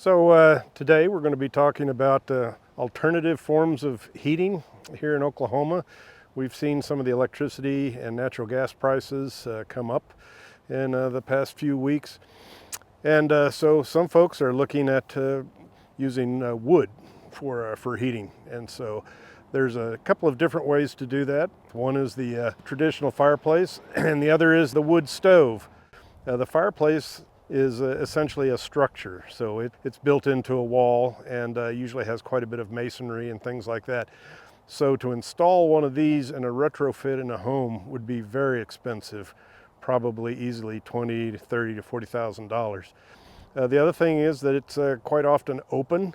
Today we're going to be talking about alternative forms of heating here in Oklahoma. We've seen some of the electricity and natural gas prices come up in the past few weeks. So some folks are looking at using wood for heating. And so there's a couple of different ways to do that. One is the traditional fireplace, and the other is the wood stove. The fireplace is essentially a structure. So it's built into a wall and usually has quite a bit of masonry and things like that. So to install one of these in a retrofit in a home would be very expensive, probably easily $20 to $30 to $40,000. The other thing is that it's quite often open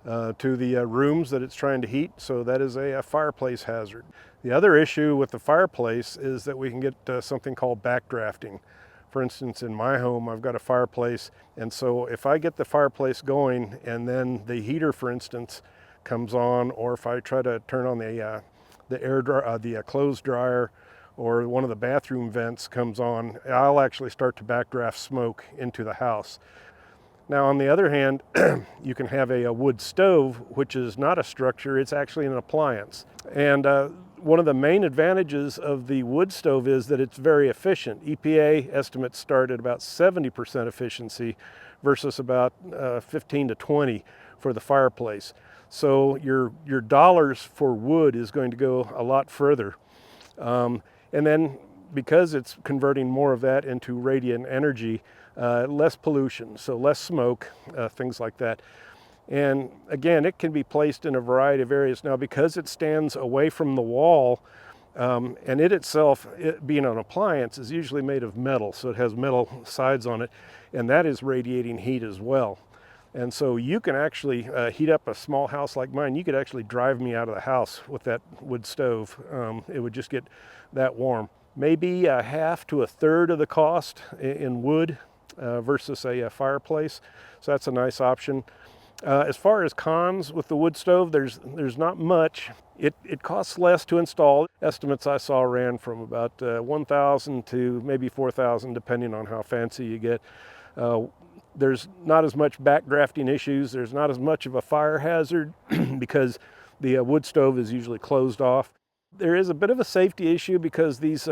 to the rooms that it's trying to heat, so that is a fireplace hazard. The other issue with the fireplace is that we can get something called backdrafting. For instance, in my home, I've got a fireplace, and so if I get the fireplace going and then the heater, for instance, comes on, or if I try to turn on the clothes dryer, or one of the bathroom vents comes on, I'll actually start to backdraft smoke into the house. Now, on the other hand, you can have a wood stove, which is not a structure, it's actually an appliance. And one of the main advantages of the wood stove is that it's very efficient. EPA estimates start at about 70% efficiency versus about 15 to 20 for the fireplace. So your dollars for wood is going to go a lot further. And then because it's converting more of that into radiant energy, less pollution, so less smoke, things like that. And again, it can be placed in a variety of areas. Now, because it stands away from the wall, and it itself, being an appliance, is usually made of metal, so it has metal sides on it, and that is radiating heat as well. And so you can actually heat up a small house like mine. You could actually drive me out of the house with that wood stove. It would just get that warm. Maybe a half to a third of the cost in wood versus a fireplace. So that's a nice option. As far as cons with the wood stove, there's not much. It costs less to install. Estimates I saw ran from about $1,000 to maybe $4,000, depending on how fancy you get. There's not as much backdrafting issues. There's not as much of a fire hazard because the wood stove is usually closed off. There is a bit of a safety issue because these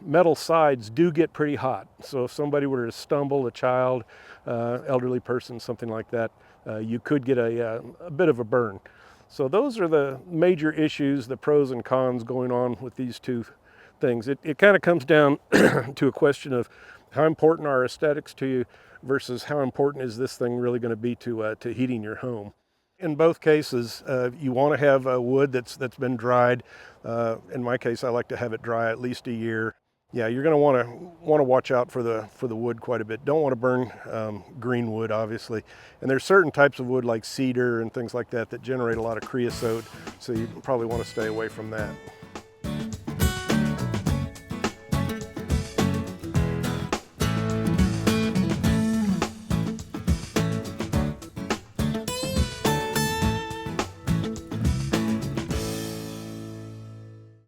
metal sides do get pretty hot. So if somebody were to stumble, a child, elderly person, something like that, you could get a bit of a burn. So those are the major issues, the pros and cons going on with these two things. It kind of comes down to a question of how important are aesthetics to you versus how important is this thing really going to be to heating your home. In both cases, you want to have wood that's been dried. In my case, I like to have it dry at least a year. Yeah, you're going to want to watch out for the wood quite a bit. Don't want to burn green wood, obviously. And there's certain types of wood like cedar and things like that that generate a lot of creosote, so you probably want to stay away from that.